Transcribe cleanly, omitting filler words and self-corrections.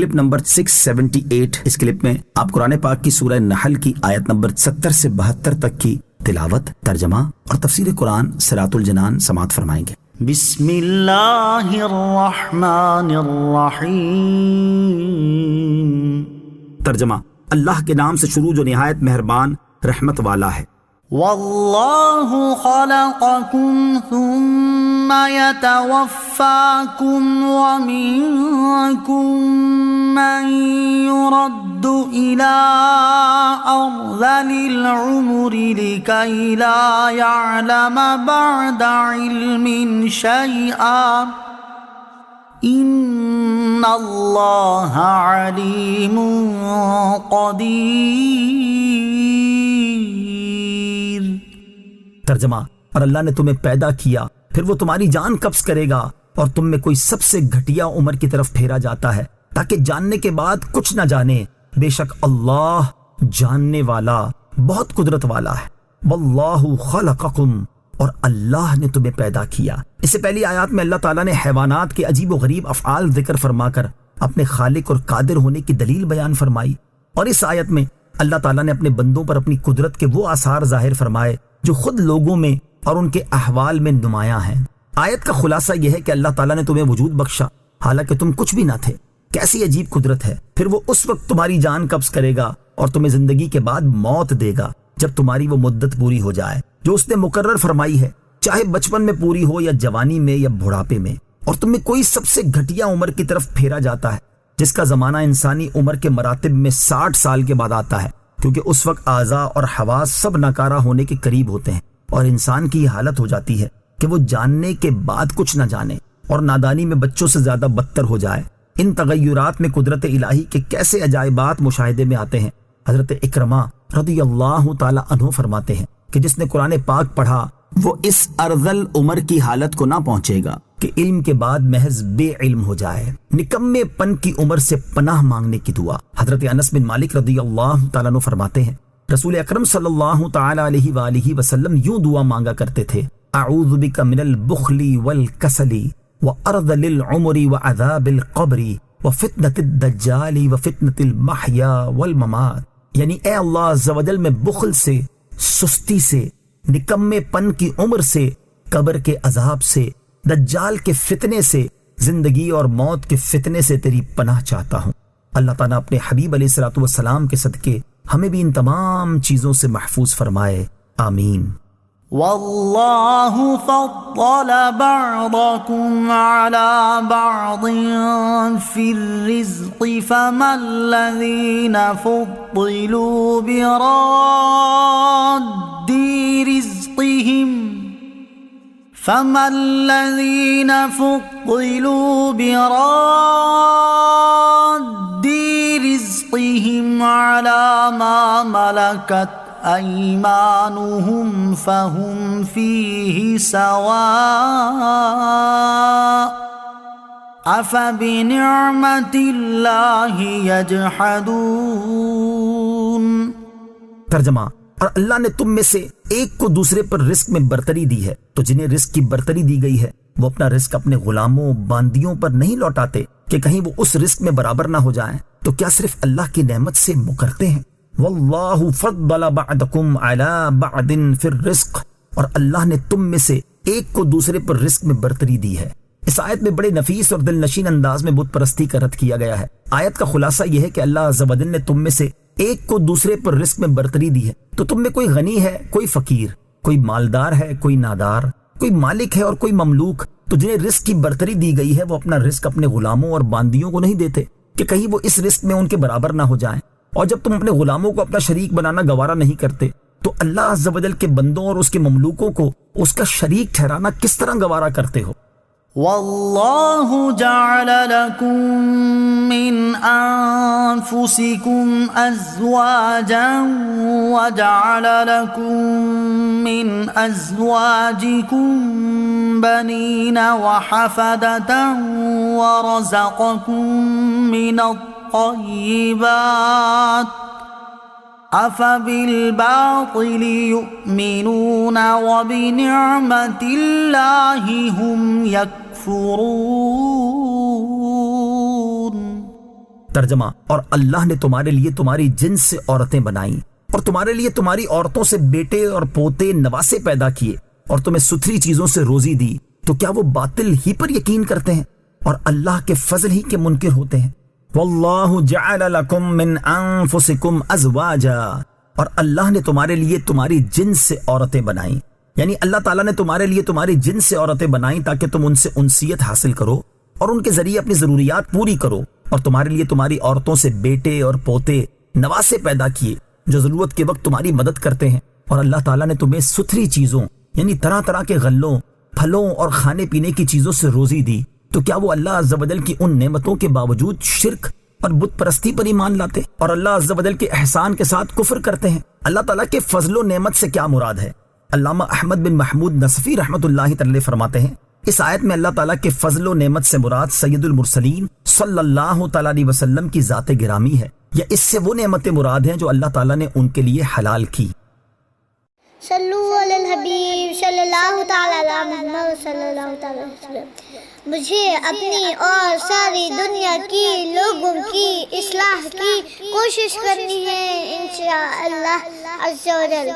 Clip number 678۔ اس clip میں آپ قرآن پاک کی سورہ نحل کی آیت نمبر 70 سے 72 تک کی تلاوت، ترجمہ اور تفسیر قرآن صراط الجنان سماعت فرمائیں گے۔ بسم اللہ الرحمن الرحیم۔ ترجمہ: اللہ کے نام سے شروع جو نہایت مہربان رحمت والا ہے۔ واللہ خلقکم ثم یتوفاکم ومنکم من يرد إلى أرذل العمر لكي لا يعلم بعد علم شيئا إن الله عليم قدير۔ ترجمہ: اور اللہ نے تمہیں پیدا کیا، پھر وہ تمہاری جان قبض کرے گا اور تم میں کوئی سب سے گھٹیا عمر کی طرف پھیرا جاتا ہے تاکہ جاننے کے بعد کچھ نہ جانے۔ بے شک اللہ جاننے والا بہت قدرت والا ہے۔ واللہ خلقکم، اور اللہ نے تمہیں پیدا کیا۔ اس سے پہلی آیات میں اللہ تعالیٰ نے حیوانات کے عجیب و غریب افعال ذکر فرما کر اپنے خالق اور قادر ہونے کی دلیل بیان فرمائی، اور اس آیت میں اللہ تعالیٰ نے اپنے بندوں پر اپنی قدرت کے وہ آثار ظاہر فرمائے جو خود لوگوں میں اور ان کے احوال میں نمایاں ہیں۔ آیت کا خلاصہ یہ ہے کہ اللہ تعالیٰ نے تمہیں وجود بخشا حالانکہ تم کچھ بھی نہ تھے۔ کیسی عجیب قدرت ہے۔ پھر وہ اس وقت تمہاری جان قبض کرے گا اور تمہیں زندگی کے بعد موت دے گا جب تمہاری وہ مدت پوری ہو جائے جو اس نے مقرر فرمائی ہے، چاہے بچپن میں پوری ہو یا جوانی میں یا بڑھاپے میں۔ اور تم میں کوئی سب سے گھٹیا عمر کی طرف پھیرا جاتا ہے جس کا زمانہ انسانی عمر کے مراتب میں 60 سال کے بعد آتا ہے، کیونکہ اس وقت اعضاء اور حواس سب ناکارہ ہونے کے قریب ہوتے ہیں اور انسان کی یہ حالت ہو جاتی ہے کہ وہ جاننے کے بعد کچھ نہ جانے اور نادانی میں بچوں سے زیادہ بدتر ہو جائے۔ ان تغیرات میں قدرت الہی کے کیسے عجائبات مشاہدے میں آتے ہیں۔ حضرت اکرمہ رضی اللہ تعالی عنہ فرماتے ہیں کہ جس نے قرآن پاک پڑھا وہ اس ارذل عمر کی حالت کو نہ پہنچے گا کہ علم کے بعد محض بے علم ہو جائے۔ نکمے پن کی عمر سے پناہ مانگنے کی دعا۔ حضرت انس بن مالک رضی اللہ تعالیٰ عنہ فرماتے ہیں رسول اکرم صلی اللہ تعالی علیہ وآلہ وسلم یوں دعا مانگا کرتے تھے: اعوذ بک من البخل والکسل وارذل العمر وعذاب القبر وفتنة الدجال وفتنة المحیا والممات، یعنی اے اللہ عز و جل، میں بخل سے، سستی سے، نکمے پن کی عمر سے، قبر کے عذاب سے، دجال کے فتنے سے، زندگی اور موت کے فتنے سے تیری پناہ چاہتا ہوں۔ اللہ تعالیٰ اپنے حبیب علیہ الصلوۃ والسلام کے صدقے ہمیں بھی ان تمام چیزوں سے محفوظ فرمائے، آمین۔ واللہ فضل بعضکم علی بعض فی الرزق فما الذین فضلوا براد رزقهم علی ما ملکت ایمانهم فهم فیہ سواء افبنعمت اللہ یجحدون۔ ترجمہ: اور اللہ نے تم میں سے ایک کو دوسرے پر رزق میں برتری دی ہے، تو جنہیں رزق کی برتری دی گئی ہے وہ اپنا رزق اپنے غلاموں باندیوں پر نہیں لوٹاتے کہ کہیں وہ اس رزق میں برابر نہ ہو جائیں، تو کیا صرف اللہ کی نعمت سے مکرتے ہیں؟ واللہ فضل بعضکم علی بعض فی الرزق، اور اللہ نے تم میں سے ایک کو دوسرے پر رزق میں برتری دی ہے۔ اس آیت میں بڑے نفیس اور دل نشین انداز میں بت پرستی کا رد کیا گیا ہے۔ آیت کا خلاصہ یہ ہے کہ اللہ عز و جل نے تم میں سے ایک کو دوسرے پر رزق میں برتری دی ہے، تو تم میں کوئی غنی ہے، کوئی فقیر، کوئی مالدار ہے، کوئی نادار، کوئی مالک ہے اور کوئی مملوک، تو جنہیں رزق کی برتری دی گئی ہے وہ اپنا رزق اپنے غلاموں اور باندیوں کو نہیں دیتے کہ کہیں وہ اس رزق میں ان کے برابر نہ ہو جائیں، اور جب تم اپنے غلاموں کو اپنا شریک بنانا گوارا نہیں کرتے تو اللہ عز و جل کے بندوں اور اس کے مملوکوں کو اس کا شریک ٹھہرانا کس طرح گوارا کرتے ہو؟ واللہ جعل لکم من انفسکم ازواجا وجعل لکم من ازواجکم بنین وحفدة ورزقکم من الطیبات افبالباطل یؤمنون وبنعمت اللہ هم یکفرون۔ ترجمہ، اور اللہ نے تمہارے لیے تمہاری جنس سے عورتیں بنائیں اور تمہارے لیے تمہاری عورتوں سے بیٹے اور پوتے نواسے پیدا کیے اور تمہیں ستھری چیزوں سے روزی دی، تو کیا وہ باطل ہی پر یقین کرتے ہیں اور اللہ کے فضل ہی کے منکر ہوتے ہیں؟ واللہ جعل لکم من انفسکم ازواجا، اور اللہ نے تمہارے لیے تمہاری جنس سے عورتیں بنائیں، یعنی اللہ تعالیٰ نے تمہارے لیے تمہاری جنس سے عورتیں بنائیں تاکہ تم ان سے انسیت حاصل کرو اور ان کے ذریعے اپنی ضروریات پوری کرو، اور تمہارے لیے تمہاری عورتوں سے بیٹے اور پوتے نواسے پیدا کیے جو ضرورت کے وقت تمہاری مدد کرتے ہیں، اور اللہ تعالیٰ نے تمہیں ستھری چیزوں یعنی طرح طرح کے غلوں، پھلوں اور کھانے پینے کی چیزوں سے روزی دی، تو کیا وہ اللہ عز و جل کی ان نعمتوں کے باوجود شرک اور بت پرستی پر ایمان لاتے اور اللہ عز و جل کے احسان کے ساتھ کفر کرتے ہیں؟ اللہ تعالیٰ کے فضل و نعمت سے کیا مراد ہے؟ علامہ احمد بن محمود نصفی رحمۃ اللہ تعالی فرماتے ہیں، اس آیت میں اللہ تعالیٰ کے فضل و نعمت سے مراد سید المرسلین صلی اللہ تعالی علیہ وسلم کی ذات گرامی ہے، یا اس سے وہ نعمتیں مراد ہیں جو اللہ تعالیٰ نے ان کے لیے حلال کی۔ صلو علی الحبیب صلی اللہ تعالی علی محمد صلی اللہ تعالی علیہ وسلم۔ مجھے اپنی اور ساری دنیا کی لوگوں کی اصلاح کی کوشش کرنی ہے انشاءاللہ عز و جل۔